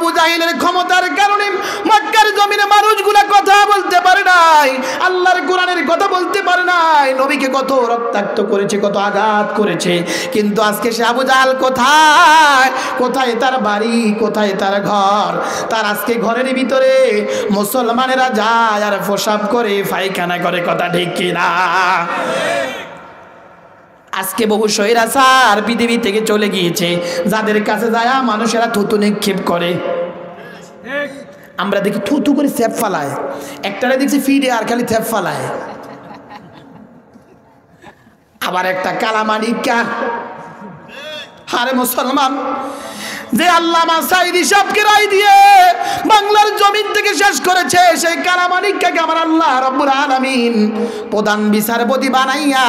আবু জাহিলের ক্ষমতার কারণে মক্কার জমিনে মানুষগুলা কথা বলতে পারে নাই, আল্লাহর কোরআনের কথা বলতে পারে নাই, নবীকে কত রক্তাক্ত করেছে, কত আঘাত করেছে। কিন্তু আজকে সে আবু জাহাল কোথায়? কোথায় তার বাড়ি, কোথায় তার ঘর? তার আজকে ঘরের ভিতরে মুসলমানেরা যায় আর প্রসাব করে, পায়খানা করে। কথা ঠিক কিনা? আজকে বহু স্বৈরাচার পৃথিবী থেকে চলে গিয়েছে, যাদের কাছে যায় মানুষেরা থুতু নিক্ষেপ করে। আমরা দেখি থুতু করে স্যাপ ফালায়, একটারে দেখছি ফিডে আর খালি থ্যাপ ফালায়। আবার একটা কালামানিকা, হারে মুসলমান, যে আল্লামা সাঈদী সাহেবকে রায় দিয়ে বাংলার জমিন থেকে শেষ করেছে, সেই কালামানিককে আমার আল্লাহ রাব্বুল আলামিন প্রধান বিচারপতি বানাইয়া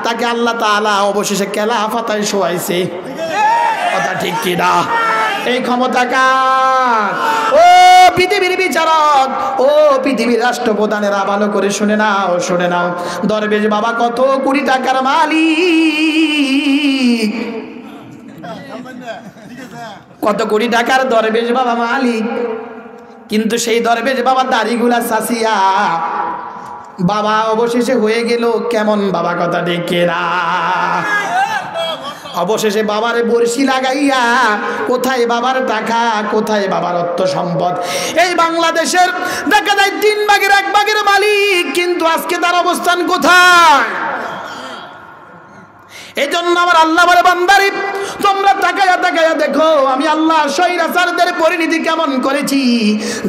তাকে আল্লাহ তাআলা অবশেষে খেলাফাতায় শোয়াইছে। কথা ঠিক কি না? এই ক্ষমতা কার? ও পৃথিবীর বিচারক, ও পৃথিবীর রাষ্ট্রপ্রধানেরা, ভালো করে শুনে নাও, শুনে নাও। দরবেশ বাবা কত কোটি টাকার মালিক, কত কোটি টাকার দরবেশ বাবা মালিক, কিন্তু সেই দরবেশ বাবা দাড়িগুলা চাচিয়া বাবা অবশেষে হয়ে গেল কেমন? বাবা কথা দেখে না, অবশেষে বাবার বর্ষি লাগাইয়া কোথায় বাবার টাকা, কোথায় বাবার অর্থ সম্পদ? এই বাংলাদেশের দেখা যায় 3 ভাগের 1 ভাগের মালিক, কিন্তু আজকে তার অবস্থান কোথায়? এই জন্য আমার আল্লাহ বলে, বান্দারি তোমরা তাকায়া তাকায়া দেখো আমি আল্লাহ স্বৈরাচারদের পরিণতি কেমন করেছি।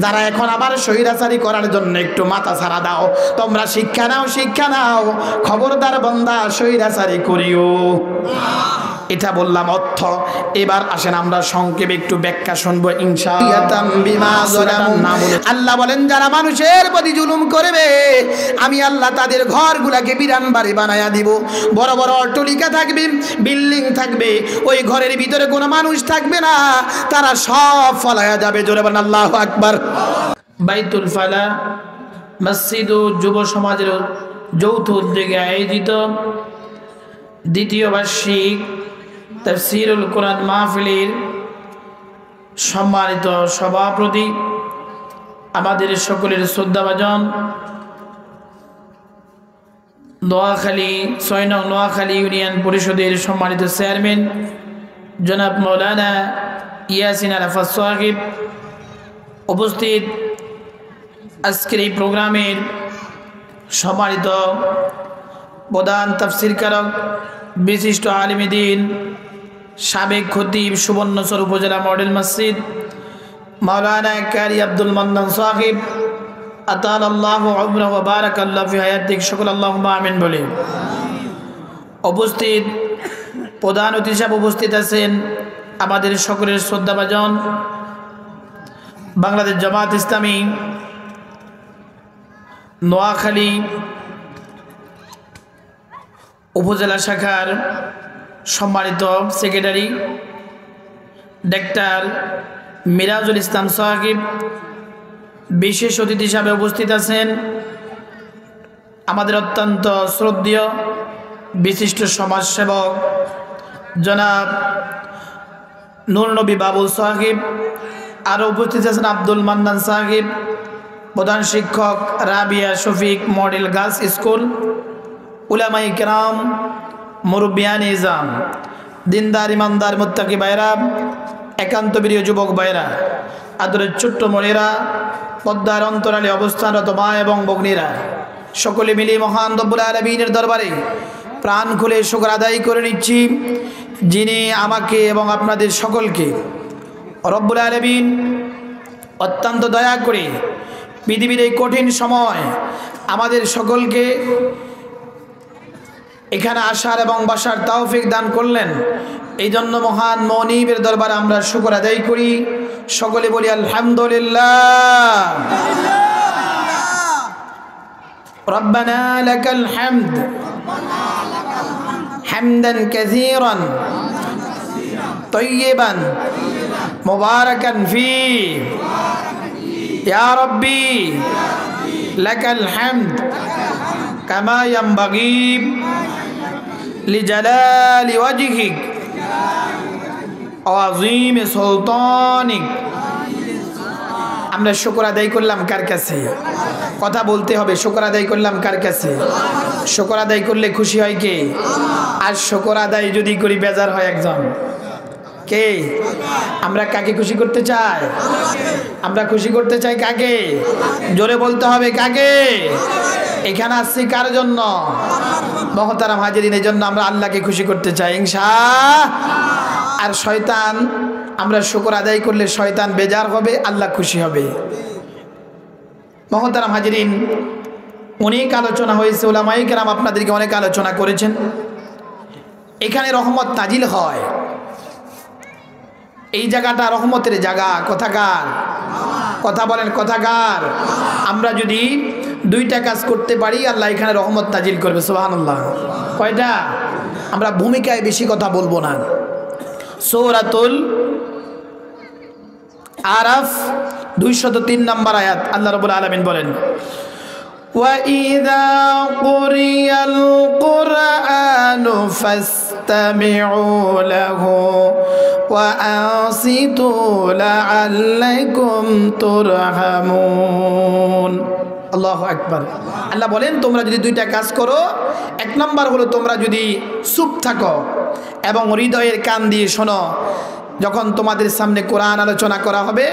যারা এখন আবার স্বৈরাচারী করার জন্য একটু মাথা ছাড়া দাও, তোমরা শিক্ষা নাও, শিক্ষা নাও, খবরদার বান্দা স্বৈরাচারী করিও। এটা বললাম অর্থ। এবার আসেন আমরা সংক্ষেপে একটু ব্যাখ্যা শুনবো ইনশাআল্লাহ। আল্লাহ বলেন, যারা মানুষের প্রতি জুলুম করবে আমি আল্লাহ তাদের ঘরগুলাকে বিরান বাড়ি বানায়া দিব। বড় বড় অট্টালিকা থাকবে, বিল্ডিং থাকবে, ওই ঘরের ভিতরে কোনো মানুষ থাকবে না, তারা সব ফলায়া যাবে। জোরে বলেন আল্লাহু আকবার। বাইতুল ফালা মসজিদ ও যুব সমাজের যৌথ উদ্যোগে আয়োজিত দ্বিতীয় বার্ষিক তাফসীরুল কোরআন মাহফিলের সম্মানিত সভাপতি, আমাদের সকলের শ্রদ্ধাভাজন নোয়াখালী 6 নং নোয়াখালী ইউনিয়ন পরিষদের সম্মানিত চেয়ারম্যান জনাব মাওলানা ইয়াসিন আরাফাত সাহেব, উপস্থিত আজকের এই প্রোগ্রামের সম্মানিত প্রধান তাফসীরকারক, বিশিষ্ট আলিমে দ্বীন, সাবেক খতিব, সুবর্ণচর উপজেলা মডেল মসজিদ মাওলানা কারি আব্দুল মান্নান সাহেব, আতালাল্লাহু উমরাহু ওয়া বারাকাল্লাহু ফি হায়াতিক, সকল আল্লাহুম্মা আমিন বলে। উপস্থিত প্রধান অতিথি হিসেবে উপস্থিত আছেন আমাদের সকলের শ্রদ্ধাভাজন বাংলাদেশ জামাত ইসলামী নোয়াখালী উপজেলা শাখার সম্মানিত সেক্রেটারি ডাক্তার মিরাজুল ইসলাম সাহেব। বিশেষ অতিথি হিসাবে উপস্থিত আছেন আমাদের অত্যন্ত শ্রদ্ধেয় বিশিষ্ট সমাজসেবক জনাব নূর নবী বাবুল সাহেব। আরও উপস্থিত আছেন আব্দুল মান্নান সাহেব, প্রধান শিক্ষক Rabia Shafiq model girls school, উলামায়ে কেরাম, মুরব্বিয়ানে ইজাম, দিনদার ইমানদার মুত্তাকি ভাইরা, একান্ত প্রিয় যুবক ভাইরা, আদরের ছোট্ট মনেরা, পদ্মার অন্তরালে অবস্থানরত মা এবং ভগ্নীরা, সকলে মিলে মহান রব্বুল আলামিনের দরবারে প্রাণ খুলে শুকর আদায় করে নিচ্ছি, যিনি আমাকে এবং আপনাদের সকলকে রব্বুল আলামিন অত্যন্ত দয়া করে পৃথিবীর এই কঠিন সময় আমাদের সকলকে এখানে আসার এবং বসার তৌফিক দান করলেন। এই জন্য মহান মনিবের দরবারে আমরা শুকর আদায় করি, সকলে বলি আলহামদুলিল্লাহ। রব্বানা লাকাল হামদ হামদান কাসীরান তাইয়িবান মুবারাকান ফি ইয়া রাব্বি লাকাল হামদ কামা ইয়ানবাগি লিজালালি ওয়াজহিক ওয়া আযীমি সুলতানিক আমরা শুকর আদায় করলাম কার কাছে? কথা বলতে হবে, শুকর আদায় করলাম কার কাছে? শুকর আদায় করলে খুশি হয় কে? আর শুকর আদায় যদি করি বেজার হয় একজন, কে? আমরা কাকে খুশি করতে চাই? আমরা খুশি করতে চাই কাকে? জোরে বলতে হবে কাকে? এখানে আসছি কার জন্য? মহতারাম হাজিরিন, এই জন্য আমরা আল্লাহকে খুশি করতে চাই ইনশাআল্লাহ। আর শয়তান, আমরা শুকর আদায় করলে শয়তান বেজার হবে, আল্লাহ খুশি হবে। মহতারাম হাজিরিন, অনেক আলোচনা হয়েছে, উলামায়ে কেরাম আপনাদেরকে অনেক আলোচনা করেছেন। এখানে রহমত নাজিল হয়, এই জায়গাটা রহমতের জায়গা। কথাকার? কথা বলেন কথাকার? আমরা যদি দুইটা কাজ করতে পারি, আল্লাহ এখানে রহমত নাজিল করবে। সুবহানাল্লাহ। কয়টা? আমরা ভূমিকায় বেশি কথা বলবো না। সূরাতুল আরাফ 203 নম্বর আয়াত, আল্লাহ রাব্বুল আলামিন বলেন, وَإِذَا قُرِئَ الْقُرْآنُ فَاسْتَمِعُوا لَهُ وَأَنصِتُوا لَعَلَّكُمْ تُرْحَمُونَ। আল্লাহু আকবার। আল্লাহ বলেন, তোমরা যদি দুইটা কাজ করো, এক নম্বর হলো তোমরা যদি চুপ থাকো এবং হৃদয়ের কান দিয়ে শোনো। যখন তোমাদের সামনে কোরআন আলোচনা করা হবে,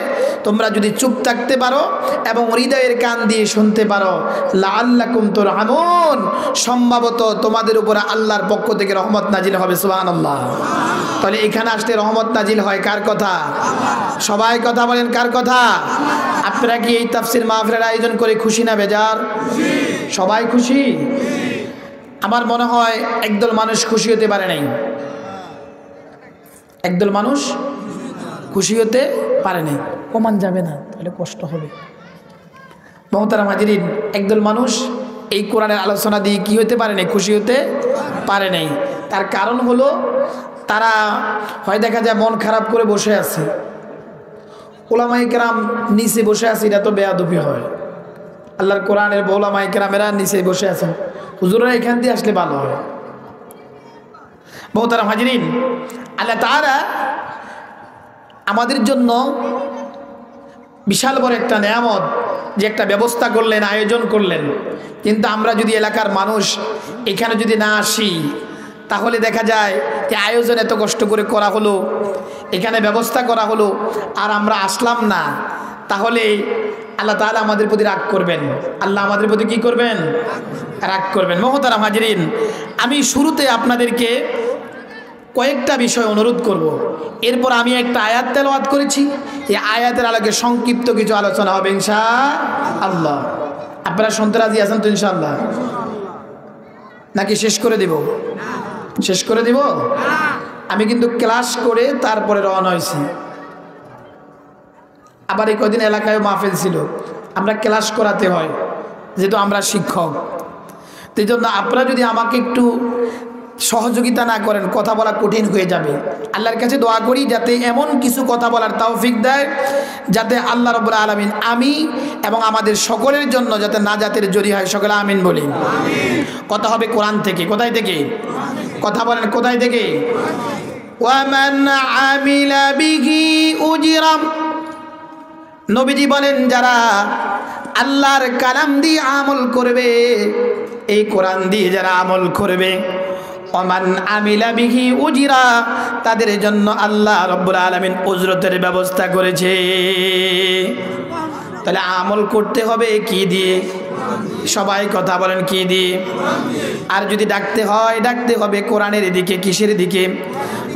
তোমরা যদি চুপ থাকতে পারো এবং হৃদয়ের কান দিয়ে শুনতে পারো, লাআল্লাকুম তুরহামুন, সম্ভবত তোমাদের উপর আল্লাহর পক্ষ থেকে রহমত নাজিল হবে। সুবহানাল্লাহ। তাহলে এখানে আসলে রহমত নাজিল হয় কার কথা? সবাই কথা বলেন কার কথা? আপনারা কি এই তাফসীর মাহফিলের আয়োজন করে খুশি না বেজার? সবাই খুশি? আমার মনে হয় একদল মানুষ খুশি হতে পারে নাই। একদল মানুষ খুশি হতে পারে নাই। কমান যাবে না, তাহলে কষ্ট হবে। মহতারাম হাজিরিন, একদল মানুষ এই কোরআনের আলোচনা দিয়ে কি হতে পারে নাই? খুশি হতে পারে নাই। তার কারণ হলো, তারা হয় দেখা যায় মন খারাপ করে বসে আছে। উলামায়ে কেরাম নিচে বসে আছে, এটা তো বেয়াদবি হয়। আল্লাহর কোরআনের উলামায়ে কেরামেরা নিচে বসে আছেন, হুজুররা এখান দিয়ে আসলে ভালো হয়। মহতারাম হাজিরিন, আল্লাহ তাআলা আমাদের জন্য বিশাল বড় একটা নেয়ামত, যে একটা ব্যবস্থা করলেন, আয়োজন করলেন। কিন্তু আমরা যদি এলাকার মানুষ এখানে যদি না আসি, তাহলে দেখা যায় যে আয়োজন এত কষ্ট করে করা হলো, এখানে ব্যবস্থা করা হলো, আর আমরা আসলাম না, তাহলে আল্লাহ তাআলা আমাদের প্রতি রাগ করবেন। আল্লাহ আমাদের প্রতি কি করবেন? রাগ করবেন। মহতারাম হাজিরিন, আমি শুরুতে আপনাদেরকে কয়েকটা বিষয় অনুরোধ করব। এরপর আমি একটা আয়াত তেলাওয়াত করেছি, এই আয়াতের আলোকে সংক্ষিপ্ত কিছু আলোচনা হবে ইনশাআল্লাহ। আপনারা শুনতে রাজি আছেন তো ইনশাআল্লাহ? নাকি শেষ করে দেব? শেষ করে দেব? আমি কিন্তু ক্লাস করে তারপরে রওনা হয়েছি। আবার এই কদিন এলাকায় মাহফিল ছিল, আমরা ক্লাস করাতে হয়, যেহেতু আমরা শিক্ষক। এই জন্য আপনারা যদি আমাকে একটু সহযোগিতা না করেন, কথা বলা কঠিন হয়ে যাবে। আল্লাহর কাছে দোয়া করি যাতে এমন কিছু কথা বলার তৌফিক দেয়, যাতে আল্লাহ রাব্বুল আলামিন আমি এবং আমাদের সকলের জন্য যাতে নাজাতের জরিয়া হয়। সকলে আমিন বলি। কথা হবে কোরআন থেকে। কোথায় থেকে? কথা বলেন কোথায় থেকে? ওয়ামান আমিলা বিহি উজরাম, নবীজি বলেন, যারা আল্লাহর কালাম দিয়ে আমল করবে, এই কোরআন দিয়ে যারা আমল করবে, ওমান আমিলা বিহি উজরা, তাদের জন্য আল্লাহ রাব্বুল আলামিন উজরতের ব্যবস্থা করেছে। তাহলে আমল করতে হবে কি দিয়ে? সবাই কথা বলেন কি দিয়ে? আর যদি ডাকতে হয়, ডাকতে হবে কোরআনের দিকে। কিসের দিকে?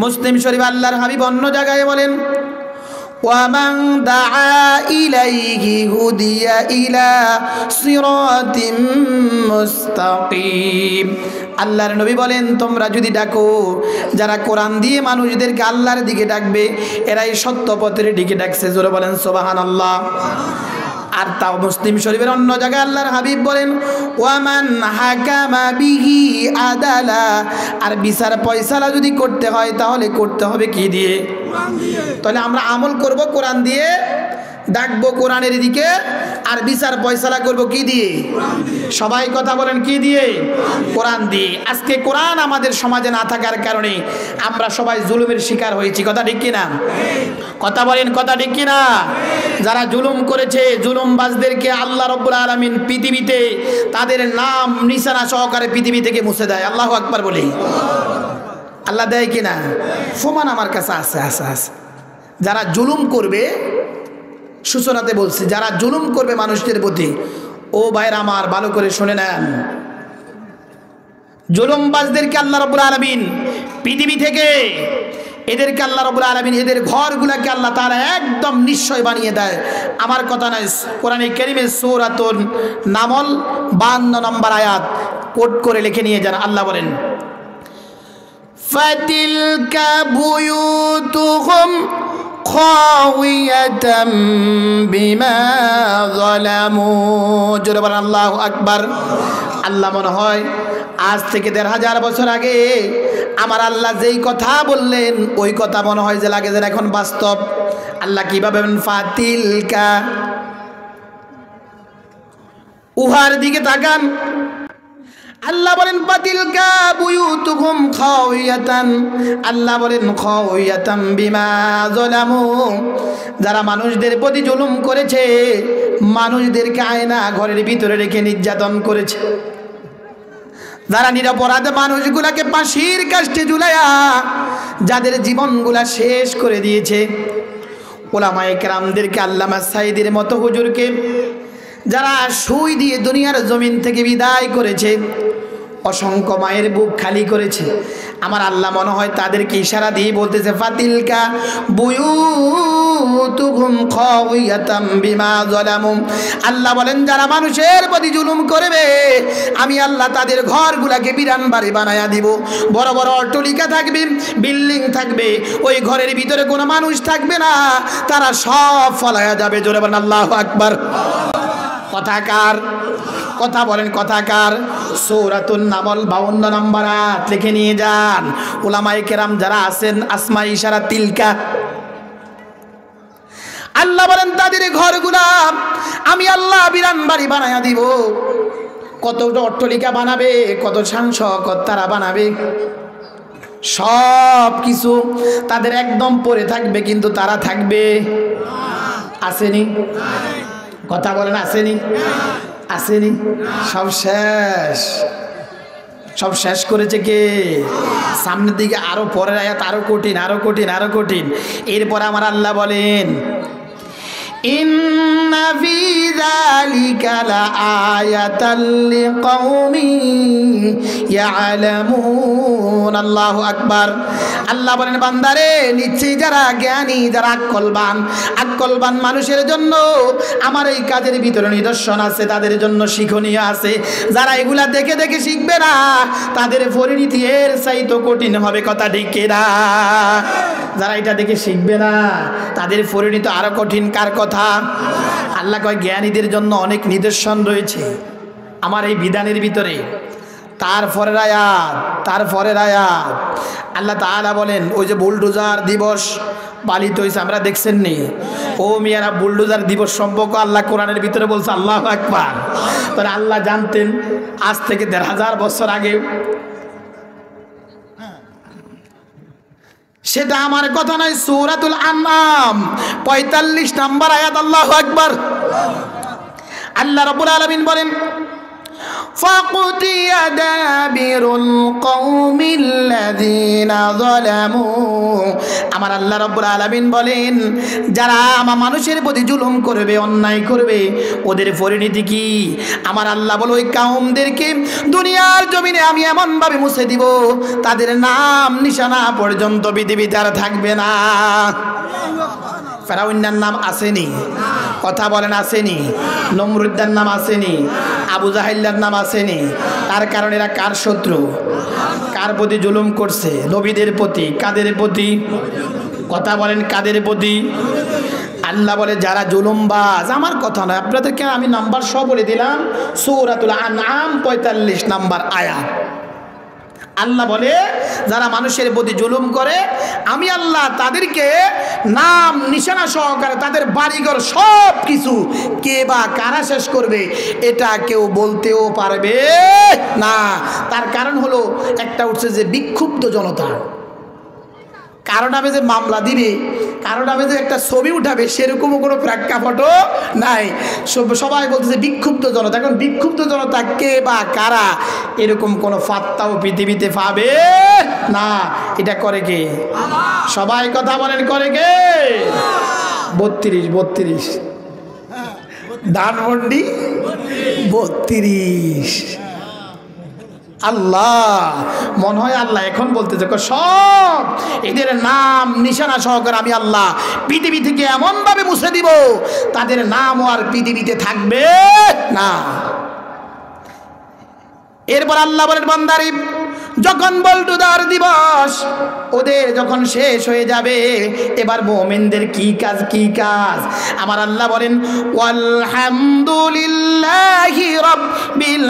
মুসলিম শরীফ আল্লাহর হাবিব অন্য জায়গায় বলেন, وَمَنْ دَعَا إِلَيْهِ هُدِيَ إِلَى صِرَاطٍ مُسْتَقِيمٍ। আল্লাহর নবী বলেন, তোমরা যদি ডাকো, যারা কোরআন দিয়ে মানুষদেরকে আল্লাহর দিকে ডাকবে, এরাই সত্য পথের দিকে ডাকছে। জোরে বলেন সুবহানাল্লাহ। আর তাও মুসলিম শরীফের অন্য জায়গায় আল্লাহর হাবিব বলেন, ওয়ামান হাকামা বিহি আদালা, আর বিচার ফয়সালা যদি করতে হয়, তাহলে করতে হবে কি দিয়ে? তাহলে আমরা আমল করব কোরআন দিয়ে, ডাকবো কোরআনের দিকে, আর বিচার ফয়সালা করব কি দিয়ে? সবাই কথা বলেন কি দিয়ে? কোরআন দিয়ে। আজকে কোরআন আমাদের সমাজে না থাকার কারণে আমরা সবাই জুলুমের শিকার হয়েছি। কথা ঠিক কিনা? কথা বলেন কথা ঠিক কিনা? যারা জুলুম করেছে, জুলুমবাজদেরকে আল্লাহ রাব্বুল আলামিন পৃথিবীতে তাদের নাম নিশানা সহকারে পৃথিবী থেকে মুছে দেয়। আল্লাহু আকবার বলি। আল্লাহ দেয় কিনা? প্রমাণ আমার কাছে আছে আছে আছে। যারা জুলুম করবে, সূচনাতে বলছি, যারা জুলুম করবে মানুষদের প্রতি, ও ভাইরা আমার ভালো করে শুনে নেন, জুলুমবাজদেরকে আল্লাহ রাব্বুল আলামিন পৃথিবী থেকে এদেরকে আল্লাহ রাব্বুল আলামিন এদের ঘরগুলোকে আল্লাহ তাআলা একদম নিশ্চয় বানিয়ে দেয়। আমার কথা নয়, কোরআনে কারীমের সূরাতুন নামল 52 নম্বর আয়াত কোট করে লিখে নিয়ে যান। আল্লাহ বলেন, ফাতিলকা বুয়ুতুহুম খাওয়িয়াতাম বিমা যালামু। জোরে বলেন আল্লাহু আকবার। আল্লাহ মনে হয় আজ থেকে ১৫০০ বছর আগে আমার আল্লাহ যেই কথা বললেন ওই কথা মনে হয় যে লাগে যেন এখন বাস্তব। আল্লাহ কিভাবে বলেন? ফাতিলকা, উহার দিকে তাকান। আল্লাহ বলেন ফাতিলকা বুয়ুতুহুম খাওয়িয়াতান, আল্লাহ বলেন খাওয়িয়াতাম বিমা যালামু। যারা মানুষদের প্রতি জুলুম করেছে, মানুষদেরকে আয়না ঘরের ভিতরে রেখে নির্যাতন করেছে, যারা নিরপরাধ মানুষগুলাকে ফাঁসির কাস্টে ঝুলাইয়া যাদের জীবনগুলা শেষ করে দিয়েছে, উলামায়ে কেরামদেরকে, আল্লামা সাঈদীর মতো হুজুরকে যারা সুই দিয়ে দুনিয়ার জমিন থেকে বিদায় করেছে, অসংখ্য মায়ের বুক খালি করেছে, আমার আল্লাহ মনে হয় তাদেরকে ইশারা দিয়ে বলতেছে ফাতিলকা বুয়ুতুহুম খাওয়িয়াতাম বিমা যালামু। আল্লাহ বলেন যারা মানুষের প্রতি জুলুম করবে আমি আল্লাহ তাদের ঘরগুলাকে বিরান বাড়ি বানায়া দিব। বড় বড় অট্টালিকা থাকবে, বিল্ডিং থাকবে, ওই ঘরের ভিতরে কোনো মানুষ থাকবে না, তারা সব ফলায়া যাবে। জোরে বলেন আল্লাহু আকবার। কথাকার কথা বলেন, কথাকার। সূরাতুন নামল 52 নম্বর আয়াত লিখে নিয়ে যান। উলামায়ে কেরাম যারা আছেন, আসমা ইশারা তিলকা, আল্লাহ বলেন তাদের ঘরগুলা আমি আল্লাহ বিরান বাড়ি বানায়া দিব। কতটা অট্টালিকা বানাবে, কত শান শওকত তারা বানাবে, সব কিছু তাদের একদম পড়ে থাকবে, কিন্তু তারা থাকবে। আসেনি? কথা বলেন আসেনি? আসেনি? সব শেষ, সব শেষ করেছে কে? সামনের দিকে আরো পরের আয়াত আরো কঠিন, আরো কঠিন, আরো কঠিন। এরপরে আমার আল্লাহ বলেন ইন্না ফি যালিকা লাআয়াতাল লিকাউমিন ইয়ালামুন। আল্লাহু আকবার। আল্লাহ বলেন বান্দারে নিশ্চয়ই যারা জ্ঞানী, যারা আকলবান মানুষের জন্য আমার এই কাজের ভিতরে নিদর্শন আছে, তাদের জন্য শিক্ষণীয় আছে। যারা এগুলা দেখে দেখে শিখবে না তাদের পরিণতি এর চাইতে কঠিন হবে। কথা ঠিক কিনা? যারা এটা দেখে শিখবে না তাদের পরিণতি আরো কঠিন। কার কথা? আল্লাহ কয় জ্ঞানীদের জন্য অনেক নিদর্শন রয়েছে আমার এই বিধানের ভিতরে। তারপরের আয়াত আল্লাহ তাআলা বলেন ওই যে বুলডোজার দিবস পালিত হয়েছে, আমরা দেখছেন নি? ও মিয়ারা, বুলডোজার দিবস সম্পর্কে আল্লাহ কোরআনের ভিতরে বলছে। আল্লাহু আকবার। তাহলে আল্লাহ জানতেন আজ থেকে ১৫০০ বছর আগে। সেটা আমার কথা নয়, সূরাতুল আনআম ৪৫ নম্বর আয়াত। আল্লাহু আকবার। আল্লাহ রাব্বুল আলামিন বলেন ফাকুতিয়া দাবিরুল কওমিল্লাযিনা যালামু। আমার আল্লাহ রাব্বুল আলামিন বলেন যারা আমার মানুষের প্রতি জুলুম করবে, অন্যায় করবে, ওদের পরিণতি কি? আমার আল্লাহ বলে ওই কাউমদেরকে দুনিয়ার জমিনে আমি এমন ভাবে মুছে দিব তাদের নাম নিশানা পর্যন্ত পৃথিবীতে আর থাকবে না। ফেরাউনের নাম আসেনি? কথা বলেন আসেনি? নমরুদের নাম আসেনি? আবু জাহেলের নাম আসেনি? তার কারণ এরা কার শত্রু? কার প্রতি জুলুম করছে? নবীদের প্রতি। কাদের প্রতি? কথা বলেন কাদের প্রতি? আল্লাহ বলে যারা জুলুমবাজ, আমার কথা নয়, আপনাদেরকে আমি নাম্বার সহ বলে দিলাম। সূরাতুল আনআম ৪৫ নম্বর আয়াত। আল্লাহ বলে যারা মানুষের প্রতি জুলুম করে আমি আল্লাহ তাদেরকে নাম নিশানা সহকারে তাদের বাড়িঘর সব কিছু কে বা কারা শেষ করবে এটা কেউ বলতেও পারবে না। তার কারণ হলো একটা উঠছে যে বিক্ষুব্ধ জনতা। কারো নামে যে মামলা দিবে, কারো নামে যে একটা ছবি উঠাবে, সেরকমও কোনো প্রেক্ষাপটও নাই। সবাই বলতেছে বিক্ষুব্ধ জনতা। এখন বিক্ষুব্ধ জনতা কে বা কারা, এরকম কোনো ফাত্তাও পৃথিবীতে পাবে না। এটা করে কে? সবাই কথা বলেন, করে কে? 32 ধানমন্ডি 32। আল্লাহ, মনে হয় আল্লাহ এখন বলতেছে সব এদের নাম নিশানা সহকারে আমি আল্লাহ পৃথিবী থেকে এমন ভাবে মুছে দিব, তাদের নাম আর পৃথিবীতে থাকবে না। এরপর আল্লাহ বলেন, বান্দারি যখন বল্টুদার দিবস ওদের যখন শেষ হয়ে যাবে, এবার মুমিনদের কি কাজ? কি কাজ? আমার আল্লাহ বলেন, আলহামদুলিল্লাহি রাব্বিল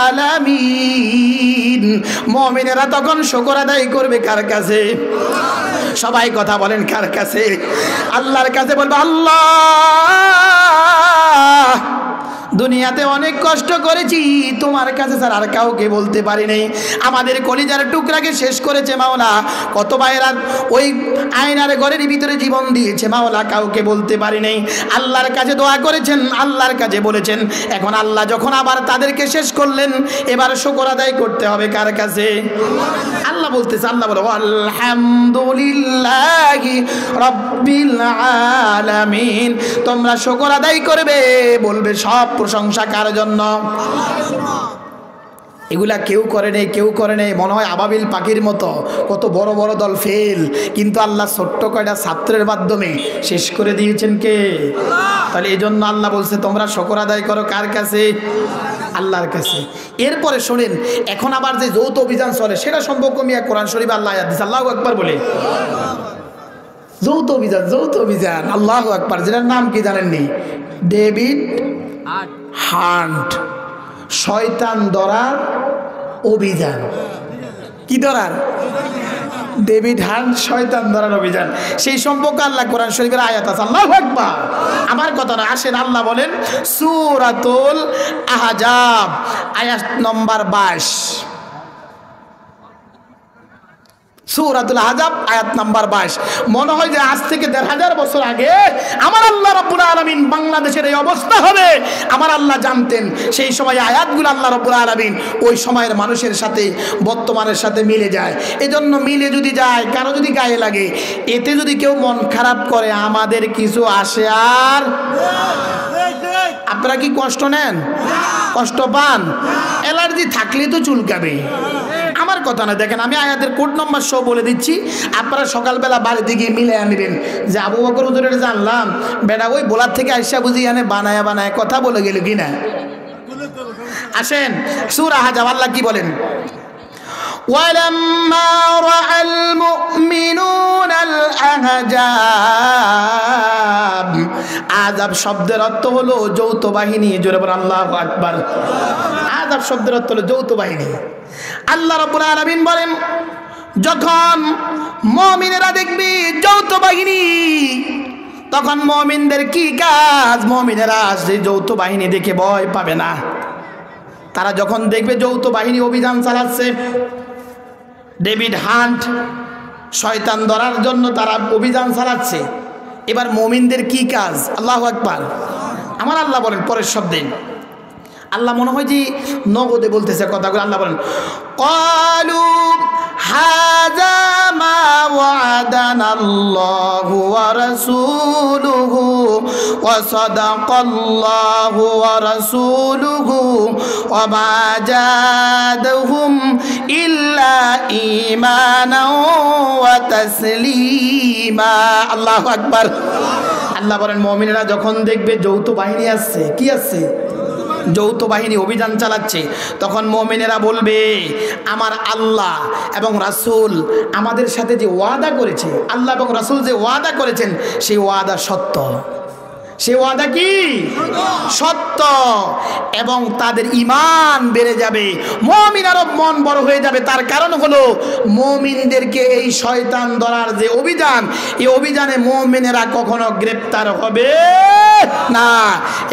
আলামিন। মুমিনেরা তখন শুকর আদায় করবে কার কাছে? সবাই কথা বলেন, কার কাছে? আল্লাহর কাছে বলবে, আল্লাহ দুনিয়াতে অনেক কষ্ট করেছি, তোমার কাছে স্যার আর কাউকে বলতে পারি নাই। আমাদের কলিজার টুকরাকে শেষ করেছে মাওলা। কত ভাইরা ওই আয়নার ঘরের ভিতরে জীবন দিয়েছে মাওলা, কাউকে বলতে পারি নাই। আল্লাহর কাছে দোয়া করেছেন, আল্লাহর কাছে বলেছেন। এখন আল্লাহ যখন আবার তাদেরকে শেষ করলেন, এবার শুকর আদায় করতে হবে কার কাছে? আল্লাহ বলতেছে, আল্লাহ বলো আলহামদুলিল্লাহি রাব্বিল আলামিন। তোমরা শুকর আদায় করবে, বলবে সব প্রশংসা কার জন্য? এগুলা কেউ করে নেই, কেউ করে নেই। মনে হয় আবাবিল পাখির মতো কত বড় বড় দল ফেল, কিন্তু আল্লাহ ছোট্ট কয়টা ছাত্রের মাধ্যমে শেষ করে দিয়েছেন কে? তাহলে এই জন্য আল্লাহ বলছে তোমরা শুকর আদায় করো কার কাছে? আল্লাহর কাছে। এরপরে শোনেন, এখন আবার যে যৌথ অভিযান চলে, সেটা সম্পর্ক মিয়া কোরআন শরীফে আল্লাহ আয়াত দিয়েছে। আল্লাহু আকবার বলে যৌথ অভিযান, যৌথ অভিযান, আল্লাহু আকবার। যেটার নাম কি জানেননি? ডেভিড হান্ট, শয়তান ধরার অভিযান। কি ধরার? ডেভিড হান্ট শয়তান ধরার অভিযান। সেই সম্পর্কে আল্লাহ কোরআন শরীফের আয়াত আছে। আল্লাহু আকবার। আমার কথা না, আসেন আল্লাহ বলেন সূরাতুল আহজাব আয়াত নম্বর 22। সূরাতুল আহজাব আয়াত নাম্বার 22। মনে হয় যে আজ থেকে ১৫০০ বছর আগে আমার আল্লাহ রাব্বুল আলামিন বাংলাদেশের এই অবস্থা হবে আমার আল্লাহ জানতেন। সেই সময় আয়াতগুলো আল্লাহ রাব্বুল আলামিন ওই সময়ের মানুষের সাথে বর্তমানের সাথে মিলে যায়। এজন্য মিলে যদি যায়, কারো যদি গায়ে লাগে, এতে যদি কেউ মন খারাপ করে, আমাদের কিছু আসে আর। আপনারা কি কষ্ট নেন? কষ্ট পান? অ্যালার্জি থাকলে তো চুলকাবে। আমার কথা না, দেখেন আমি আয়াতের কোড নম্বর সব বলে দিচ্ছি, আপনারা সকালবেলা বাড়িতে গিয়ে মিলে আনবেন। যে আবু বকর হুজুরের জানলাম বেটা ওই বোলার থেকে আইসা বুঝি এনে বানায় বানায় কথা বলে গেল কিনা। আসেন সূরা আহজাব আল্লাহ কি বলেন? ওয়ালাম্মা রাআল মুমিনুনা আল আহজাব। আহজাব শব্দের অর্থ হলো যৌথ বাহিনী। জোরে বলেন আল্লাহু আকবার। আহজাব শব্দের অর্থ হলো যৌথ বাহিনী। আল্লাহ রাব্বুল আলামিন বলেন, যখন মুমিনেরা দেখবে যৌথ বাহিনী, তখন মুমিনদের কি কাজ? মুমিনেরা যে যৌথ বাহিনী দেখে ভয় পাবে না। তারা যখন দেখবে যৌথ বাহিনী অভিযান চালাচ্ছে, ডেভিড হান্ট শয়তান ধরার জন্য তারা অভিযান চালাচ্ছে, এবার মুমিনদের কি কাজ? আল্লাহু আকবার। আমার আল্লাহ বলেন পরের শব্দে, আল্লাহ মনে হয় যে নগদে বলতেছে কথাগুলো। আল্লাহ বলেন, ক্বালু হাযা মা ওয়া'দানাল্লাহু ওয়া রাসূলুহু ওয়া সাদাকাল্লাহু ওয়া রাসূলুহু ওয়া মা জাদাহুম ইল্লা ঈমানাও ওয়া তাসলীমা। আল্লাহু আকবার। আল্লাহ বলেন মুমিনেরা যখন দেখবে যৌথ বাহিনী আসছে, কি আসছে? যৌথ বাহিনী অভিযান চালাচ্ছে, তখন মুমিনেরা বলবে আমার আল্লাহ এবং রাসূল আমাদের সাথে যে ওয়াদা করেছে, আল্লাহ এবং রাসূল যে ওয়াদা করেছেন, সেই ওয়াদা সত্য। সে ওয়াদা কি? সত্য। এবং তাদের ঈমান বেড়ে যাবে, মুমিন আরো মন বড় হয়ে যাবে। তার কারণ হলো মুমিনদেরকে এই শয়তান ধরার যে অভিযান, এই অভিযানে মুমিনেরা কখনো গ্রেফতার হবে না।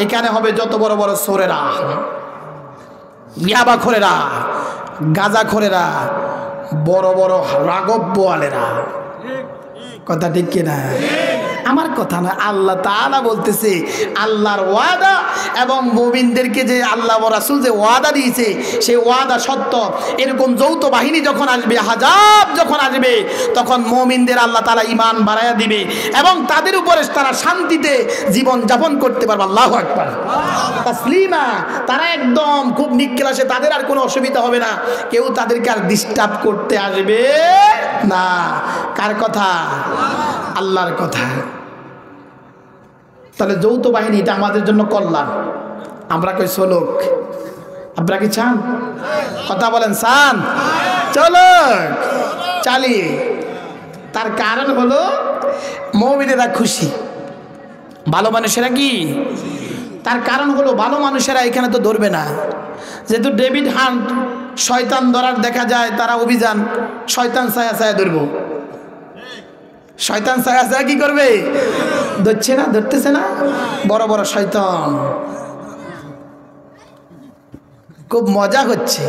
এখানে হবে যত বড় বড় চোরেরা, ইয়াবাখোরেরা, গাঁজাখোরেরা, বড় বড় রাগব বোয়ালেরা, কথা ঠিক কিনা? আমার কথা না, আল্লাহ তাআলা বলতেছে আল্লাহর ওয়াদা এবং মুমিনদেরকে যে আল্লাহ ও রাসূল যে ওয়াদা দিয়েছে সেই ওয়াদা সত্য। এরকম যৌথ বাহিনী যখন আসবে, হাজাব যখন আসবে, তখন মুমিনদের আল্লাহ তাআলা ঈমান বাড়ায়া দিবে এবং তাদের উপরে তারা শান্তিতে জীবন যাপন করতে পারবে। আল্লাহু আকবার, তাসলিমা। তারা একদম খুব নিকলাসে, তাদের আর কোনো অসুবিধা হবে না, কেউ তাদেরকে আর ডিস্টার্ব করতে আসবে না। কার কথা? আল্লাহর কথা। তাহলে যৌথ বাহিনী এটা আমাদের জন্য কল্যাণ। আমরা কই চলুক, আপনারা কি চান? কথা বলেন, চান? চলো চালিয়ে। তার কারণ হলো মুমিনেরা খুশি, ভালো মানুষেরা কি? তার কারণ হলো ভালো মানুষেরা এখানে তো ধরবে না। যেহেতু ডেভিড হান্ট শয়তান ধরার দেখা যায়, তারা অভিযান শয়তান ছায়া ছায়া ধরবো। শয়তান ছায়া ছায়া কি করবে? ধরছে না, ধরতেছে না, বড় বড় শয়তান। খুব মজা হচ্ছে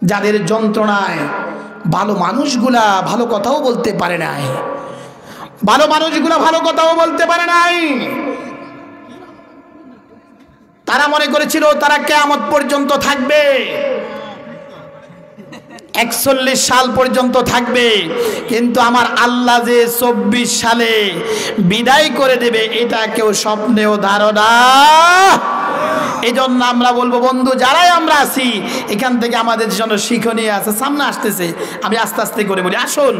যাদের যন্ত্রণায় ভালো মানুষগুলা ভালো কথাও বলতে পারে নাই, ভালো মানুষগুলা ভালো কথাও বলতে পারে নাই। তারা মনে করেছিল তারা কিয়ামত পর্যন্ত থাকবে, 41 সাল পর্যন্ত থাকবে, কিন্তু আমার আল্লাহ যে 24 সালে বিদায় করে দেবে এটা কেউ স্বপ্নেও ধারণা। এই জন্য আমরা বলবো বন্ধু যারাই আমরা আছি এখান থেকে আমাদের জন্য শিক্ষণীয় আছে, সামনে আসতেছে। আমি আস্তে আস্তে করে বলি, আসুন।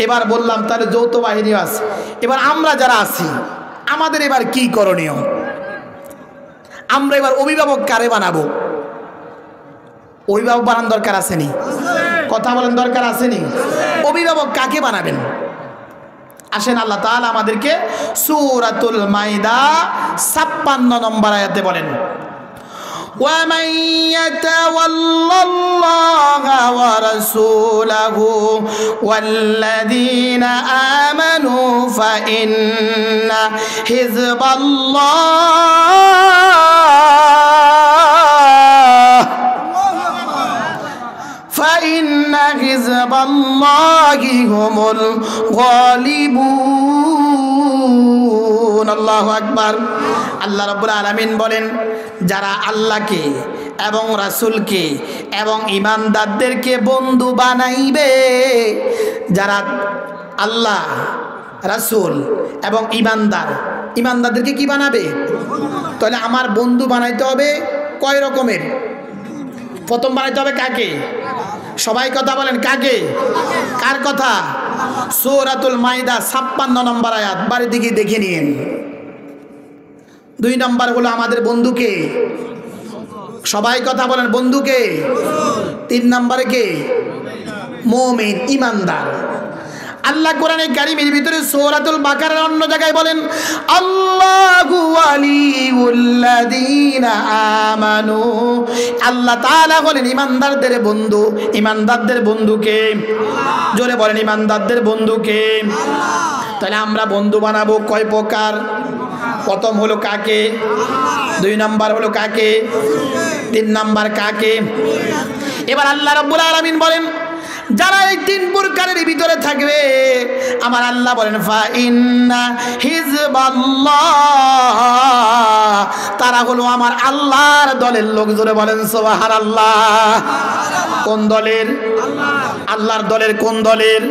এবার বললাম তাহলে যৌথ বাহিনী আছে, এবার আমরা যারা আছি আমাদের এবার কি করণীয়? আমরা এবার অভিভাবক কারে বানাবো? অভিভাবক বানানোর দরকার আসেনি? কথা বলেন, দরকার আসেনি? অভিভাবক কাকে বানাবেন? আসেন আল্লাহ তাআলা আমাদেরকে সূরাতুল মাইদা 56 নম্বর আয়াতে বলেন, وَمَن يَتَوَلَّ اللَّهَ وَرَسُولَهُ وَالَّذِينَ آمَنُوا فَإِنَّ حِزْبَ اللَّهِ هُمُ الْغَالِبُونَ। আল্লাহু আকবার। আল্লাহ রাব্বুল আলামিন বলেন যারা আল্লাহকে এবং রাসূলকে এবং ঈমানদারদেরকে বন্ধু বানাইবে, যারা আল্লাহ রাসূল এবং ঈমানদারদেরকে কি বানাবে? তাহলে আমার বন্ধু বানাইতে হবে কয় রকমের? প্রথম বানাইতে হবে কাকে? সবাই কথা বলেন, কাকে? কার কথা? সূরাতুল মাইদা 56 নম্বর আয়াত, বাড়ির দিকে দেখে নিন। 2 নম্বর হলো আমাদের বন্ধুকে, সবাই কথা বলেন, বন্ধুকে। 3 নম্বরে কে? মুমিন, ঈমানদার। আল্লাহ কোরআনে কারীমের ভিতরে সূরাতুল বাকারার অন্য জায়গায় বলেন আল্লাহু ওয়ালিউল্লাযীনা আমানু। আল্লাহ তাআলা বলেন ঈমানদারদের বন্ধু। ঈমানদারদের বন্ধুকে? জোরে বলেন, ঈমানদারদের বন্ধুকে। তাহলে আমরা বন্ধু বানাবো কয় প্রকার? প্রথম হলো কাকে? 2 নম্বর হলো কাকে? 3 নম্বর কাকে? এবার আল্লাহ রাব্বুল আলামিন বলেন যারা এই 3 প্রকারের ভিতরে থাকবে আমার আল্লাহ বলেন ফা ইন্না হিজবাল্লাহ, তারা হলো আমার আল্লাহর দলের লোক। জোরে বলেন সুবহানাল্লাহ। কোন দলের? আল্লাহর দলের। কোন দলের?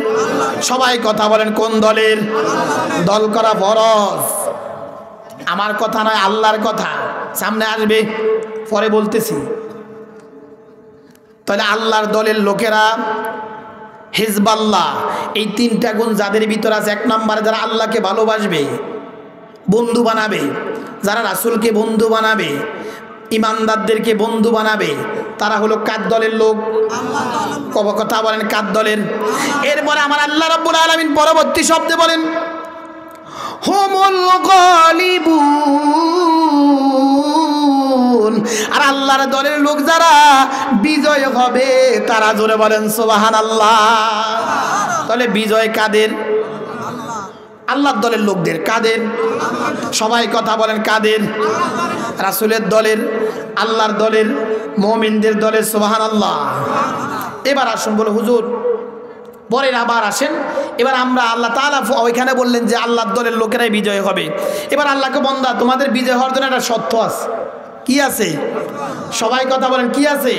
সবাই কথা বলেন, কোন দলের? দল করা ফরজ। আমার কথা নয়, আল্লাহর কথা। সামনে আসবে, পরে বলতেছি। তাহলে আল্লাহর দলের লোকেরা হিজবাল্লাহ, এই 3টা গুণ যাদের ভিতর আছে। 1 নম্বরে যারা আল্লাহকে ভালোবাসবে, বন্ধু বানাবে, যারা রাসূলকে বন্ধু বানাবে, ঈমানদারদেরকে বন্ধু বানাবে, তারা হলো কার দলের লোক? কথা বলেন, কার দলের? এরপরে আমার আল্লাহ রাব্বুল আলামিন পরবর্তী শব্দে বলেন হুমুল গালিবুন। আর আল্লাহর দলের লোক যারা বিজয় হবে তারা, জোরে বলেন সুবহানাল্লাহ। তাহলে বিজয় কাদের? আল্লাহর দলের লোকদের। কাদের? সবাই কথা বলেন, কাদের? রাসূলের দলের, আল্লাহর দলের, মুমিনদের দলের। সুবহানাল্লাহ। এবার আসুন বলে হুজুর পরে আবার আসেন এবার আমরা আল্লাহ তাআলা ওইখানে বললেন যে আল্লাহর দলের লোকেরাই বিজয় হবে। এবার আল্লাহকে বন্দা তোমাদের বিজয় হওয়ার জন্য একটা শর্ত আছে। কি আছে? সবাই কথা বলেন, কি আছে?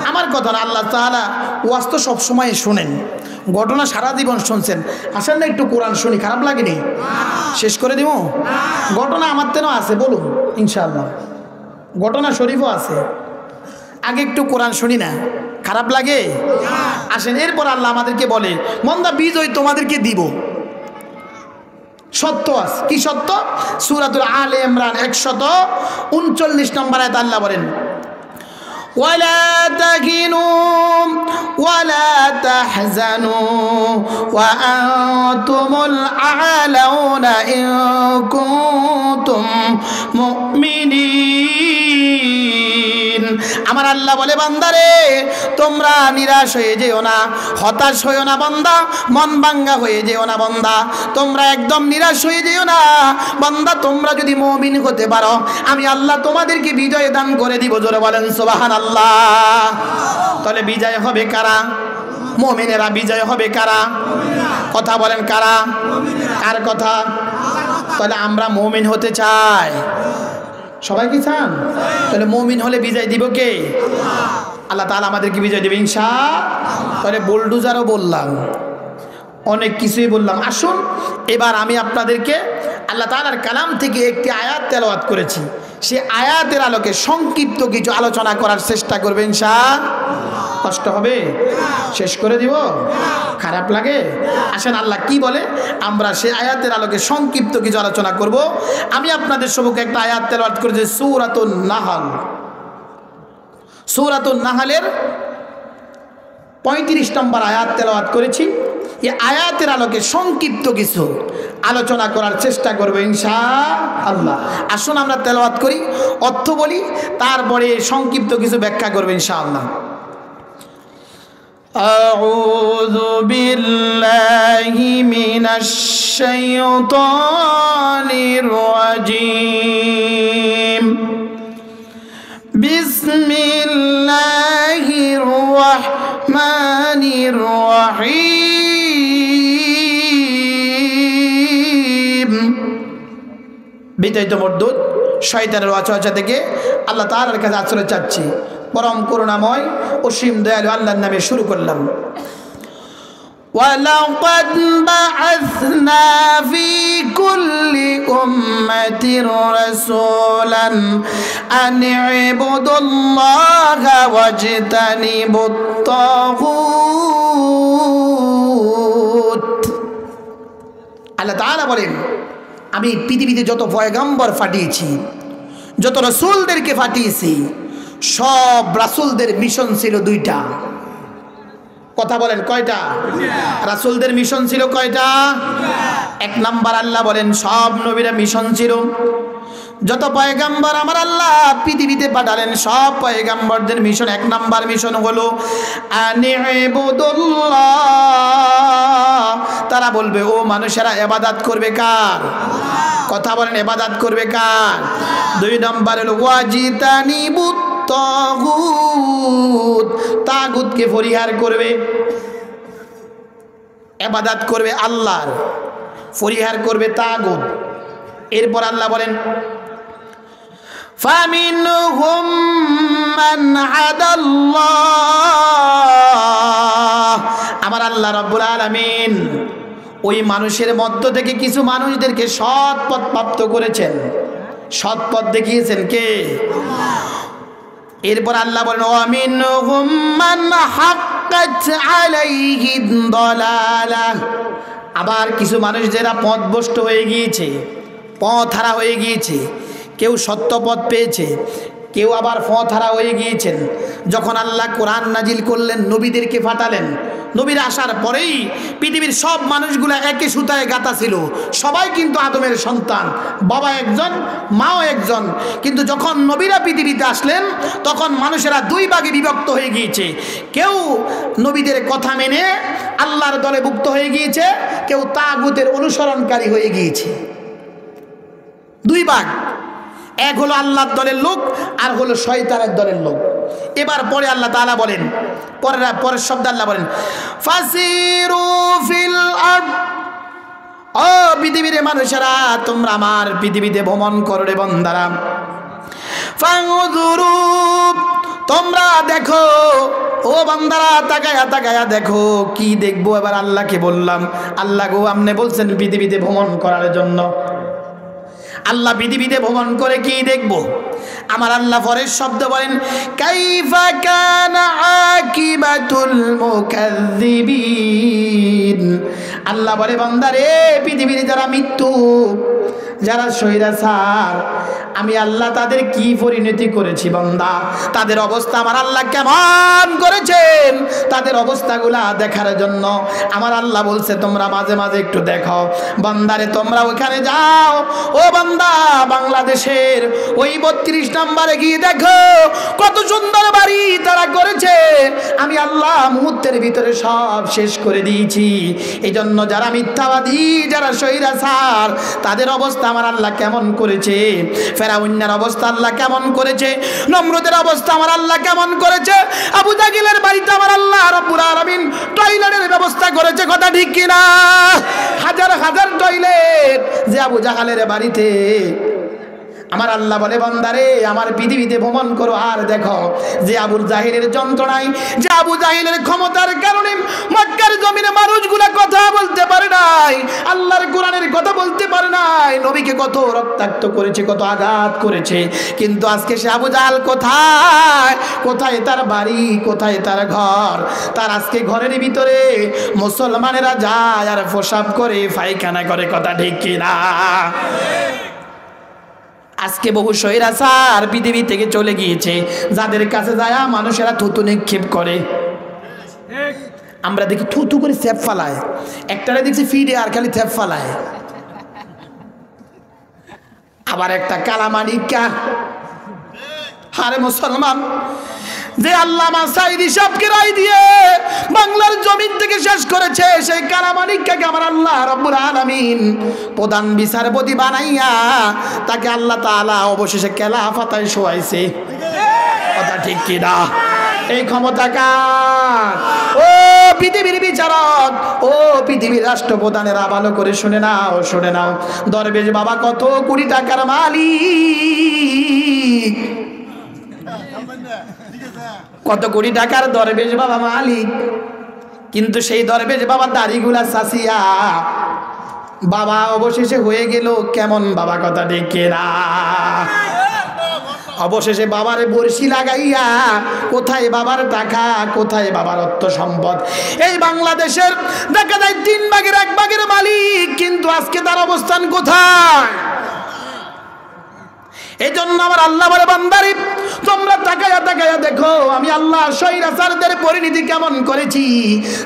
আমার কথা না, আল্লাহ তাআলা ওয়াজ তো সবসময় শোনেন, ঘটনা সারা জীবন শুনছেন। আসেন না একটু কোরআন শুনি, খারাপ লাগেনি? শেষ করে দিব? ঘটনা আমার তেনও আছে, বলুন ইনশাআল্লাহ, ঘটনা শরীফও আছে। আগে একটু কোরআন শুনি না, খারাপ লাগে? আসেন। এরপর আল্লাহ আমাদেরকে বলে মন্দা বিজয় তোমাদেরকে দিব, সত্য আছে। কি সত্য? সূরাতুল আলে ইমরান 139 নম্বর আয়াতে আল্লাহ বলেন ওয়ালা তাহিনু ওয়ালা তাহজানু ওয়া আনতুমুল আ'লাউনা ইন কুনতুম মুমিনিন। আমার আল্লাহ বলে বান্দারে তোমরা নিরাশ হয়ে যেও না, হতাশ হয়েও না বান্দা, মন ভাঙ্গা হয়ে যেও না বান্দা, তোমরা একদম নিরাশ হয়ে যেও না বান্দা। তোমরা যদি মুমিন হতে পারো আমি আল্লাহ তোমাদেরকে বিজয় দান করে দিব। জোরে বলেন সুবহানাল্লাহ। তাহলে বিজয় হবে কারা? মুমিনেরা। বিজয় হবে কারা? কথা বলেন কারা? কার কথা? তাহলে আমরা মুমিন হতে চাই। সবাই কি চান? তাহলে মুমিন হলে বিজয় দিব কে? আল্লাহ তাআলা আমাদেরকে বিজয় দেবে ইনশাআল্লাহ। তাহলে বুলডোজারও বললাম, অনেক কিছুই বললাম। আসুন এবার আমি আপনাদেরকে আল্লাহ তাআলার কালাম থেকে একটি আয়াত তেলাওয়াত করেছি, সে আয়াতের আলোকে সংক্ষিপ্ত কিছু আলোচনা করার চেষ্টা করবে ইনশাআল্লাহ। কষ্ট হবে? শেষ করে দিব? খারাপ লাগে? আসেন আল্লাহ কি বলে আমরা সে আয়াতের আলোকে সংক্ষিপ্ত কিছু আলোচনা করব। আমি আপনাদের সম্মুখে একটা আয়াত তেলাওয়াত করেছি, সূরাতুন নাহল। সূরাতুন নাহলের 35 নম্বর আয়াত তেলাওয়াত করেছি। এই আয়াতের আলোকে সংক্ষিপ্ত কিছু আলোচনা করার চেষ্টা করব ইনশাআল্লাহ। আসুন আমরা তেলাওয়াত করি, অর্থ বলি, তারপরে সংক্ষিপ্ত কিছু ব্যাখ্যা করব ইনশাআল্লাহ। আউযু বিল্লাহি মিনাশ শাইতানির রাজীম। বিসমিল্লাহির রাহমানির রাহিম। বিতাড়িত মরদুদ শয়তানের ওয়াসওয়াসা থেকে আল্লাহ তাআলার কাছে আশ্রয় চাচ্ছি। পরম করুণাময় অসীম দয়ালু আল্লাহর নামে শুরু করলাম। وَلَقَدْ بَعَثْنَا فِي كُلِّ أُمَّةٍ رَسُولًا أَنِ اعْبُدُوا اللَّهَ وَاجْتَنِبُوا الطَّاغُوتَ। আল্লাহ তাআলা বলেন আমি পৃথিবীতে যত পয়গম্বর পাঠিয়েছি, যত রাসূলদেরকে পাঠিয়েছি, সব রাসূলদের মিশন ছিল দুইটা। কথা বলেন কয়টা? রাসূলদের মিশন ছিল কয়টা? এক নাম্বার আল্লাহ বলেন সব নবীরা মিশন ছিল, যত পয়গম্বর আমার আল্লাহ পৃথিবীতে পাঠালেন সব পয়গম্বরদের মিশন, এক নাম্বার মিশন হলো আনিবুদুল্লাহ। তারা বলবে ও মানুষেরা ইবাদত করবে কার? কথা বলেন ইবাদত করবে কার? দুই নাম্বার হলো ওয়াজিতানিবুত তাগুত। তাগুতকে পরিহার করবে, ইবাদত করবে আল্লাহর, পরিহার করবে তাগুত। এরপর আল্লাহ বলেন ফামিনহুম মান হাদাল্লাহ। আমার আল্লাহ রাব্বুল আলামিন ওই মানুষের মধ্য থেকে কিছু মানুষদেরকে সৎ পথ প্রাপ্ত করেছেন, সৎ পথ দেখিয়েছেন কে? এরপর আল্লাহ বলেন ওয়ামিনহুম মান হাক্কাত আলাইহি দালালাহ। আবার কিছু মানুষ যারা পথভ্রষ্ট হয়ে গিয়েছে, পথ হারা হয়ে গিয়েছে, কেউ সত্য পথ পেয়েছে, কেউ আবার পথ হারা হয়ে গিয়েছেন। যখন আল্লাহ কোরআন নাজিল করলেন, নবীদেরকে পাঠালেন, নবীর আসার পরেই পৃথিবীর সব মানুষগুলো একই সুতায় গাঁথা ছিল, সবাই কিন্তু আদমের সন্তান, বাবা একজন মাও একজন। কিন্তু যখন নবীরা পৃথিবীতে আসলেন তখন মানুষেরা দুই ভাগে বিভক্ত হয়ে গিয়েছে। কেউ নবীদের কথা মেনে আল্লাহর দলে ভুক্ত হয়ে গিয়েছে, কেউ তাগুতের অনুসরণকারী হয়ে গিয়েছে। দুই ভাগ, এক হলো আল্লাহর দলের লোক আর হলো শয়তানের দলের লোক। এবার পরে আল্লাহ তাআলা বলেন, পরের শব্দ আল্লাহ বলেন ফাসিরু ফিল আরদ, ও পৃথিবীর মানুষেরা তোমরা আমার পৃথিবীতে ভ্রমণ করো রে বান্দারা। ফাংজুরু, তোমরা দেখো, ও বান্দারা তাকায়া তাকায়া দেখো। কি দেখবো? এবার আল্লাহকে বললাম, আল্লাহ গো আপনি বলছেন পৃথিবীতে ভ্রমণ করার জন্য, আল্লাহ পৃথিবীতে ভ্রমণ করে কি দেখবো? আমার আল্লাহ পরের শব্দ বলেন কাইফা কানা আকিবাতুল মুকাজ্জিবিন। আল্লাহ বলে বান্দারে পৃথিবীর যারা মৃত্যু, যারা স্বৈরাচার, আমি আল্লাহ তাদের কি পরিণতি করেছি বান্দা, তাদের অবস্থা আমার আল্লাহ কেমন করেছেন, তাদের অবস্থাগুলা দেখার জন্য আমার আল্লাহ বলছে তোমরা মাঝে মাঝে একটু দেখো। বান্দারে তোমরা ওখানে যাও, ও বান্দা বাংলাদেশের ওই 32 নম্বরে গিয়ে দেখো কত সুন্দর বাড়ি তারা করেছে। আমি আল্লাহ মুহূর্তের ভিতরে সব শেষ করে দিয়েছি। এই জন্য যারা মিথ্যাবাদী, যারা স্বৈরাচার, তাদের অবস্থা আমার আল্লাহ কেমন করেছে, ফেরাউনের অবস্থা আল্লাহ কেমন করেছে, নমরুদের অবস্থা আমার আল্লাহ কেমন করেছে, আবু জাহিলের বাড়িতে আমার আল্লাহ রব্বুল আলামিন টয়লেটের ব্যবস্থা করেছে, কথা ঠিক কিনা? হাজার হাজার টয়লেট যে আবু জাহালের বাড়িতে। আমার আল্লাহ বলে বান্দারে আমার পৃথিবীতে ভ্রমণ করো আর দেখো যে আবু জাহিলের যন্ত্রণায়, যে আবু জাহিলের ক্ষমতার কারণে মক্কার জমিনে মানুষগুলা কথা বলতে পারে নাই, আল্লাহর কোরআনের কথা বলতে পারে নাই, নবীকে কত রক্তাক্ত করেছে, কত আঘাত করেছে। কিন্তু আজকে সে আবু জাহাল কোথায়? কোথায় তার বাড়ি, কোথায় তার ঘর? তার আজকে ঘরের ভিতরে মুসলমানেরা যায় আর প্রসাব করে, পায়খানা করে, কথা ঠিক কিনা? আজকে বহু স্বৈরাচার পৃথিবী থেকে চলে গিয়েছে, যাদের কাছে যায় মানুষেরা থুতু নিক্ষেপ করে। আমরা দেখি থুতু করে স্যাপ ফালায়, একটারে দেখছি ফিডে আর খালি থ্যাপ ফালায়। আবার একটা কালামানিকা, হারে মুসলমান, যে আল্লামা সাঈদী সাহেবকে রায় দিয়ে বাংলার জমিন থেকে শেষ করেছে, সেই কালামানিককে আমার আল্লাহ রব্বুল আলামিন প্রধান বিচারপতি বানাইয়া তাকে আল্লাহ তাআলা অবশেষে খেলাফাতায় শোয়াইছে, কথা ঠিক কিনা? এই ক্ষমতা কার? ও পৃথিবীর বিচারক, ও পৃথিবীর রাষ্ট্রপ্রধানেরা ভালো করে শুনে নাও, শুনে নাও। দরবেশ বাবা কত কোটি টাকার মালিক, কত কোটি টাকার দরবেশ বাবা মালিক, কিন্তু সেই দরবেশ বাবা দাড়িগুলা চাচিয়া বাবা অবশেষে হয়ে গেল কেমন বাবা, কথা দেখে না? অবশেষে বাবারে বর্ষি লাগাইয়া, কোথায় বাবার টাকা, কোথায় বাবার অর্থ সম্পদ? এই বাংলাদেশের দেখা যায় 3 ভাগের 1 ভাগের মালিক, কিন্তু আজকে তার অবস্থান কোথায়? এই জন্য আমার আল্লাহ বলে বান্দারি তোমরা তাকায়া তাকায়া দেখো আমি আল্লাহ স্বৈরাচারদের পরিণতি কেমন করেছি।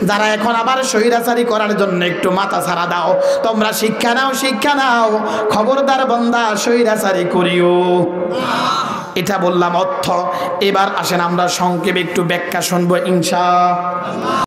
যারা এখন আবার স্বৈরাচারী করার জন্য একটু মাথা ছাড়া দাও, তোমরা শিক্ষা নাও, শিক্ষা নাও, খবরদার বান্দা স্বৈরাচারী করিও। এটা বললাম অর্থ। এবার আসেন আমরা সংক্ষেপে একটু ব্যাখ্যা শুনবো ইনশাআল্লাহ।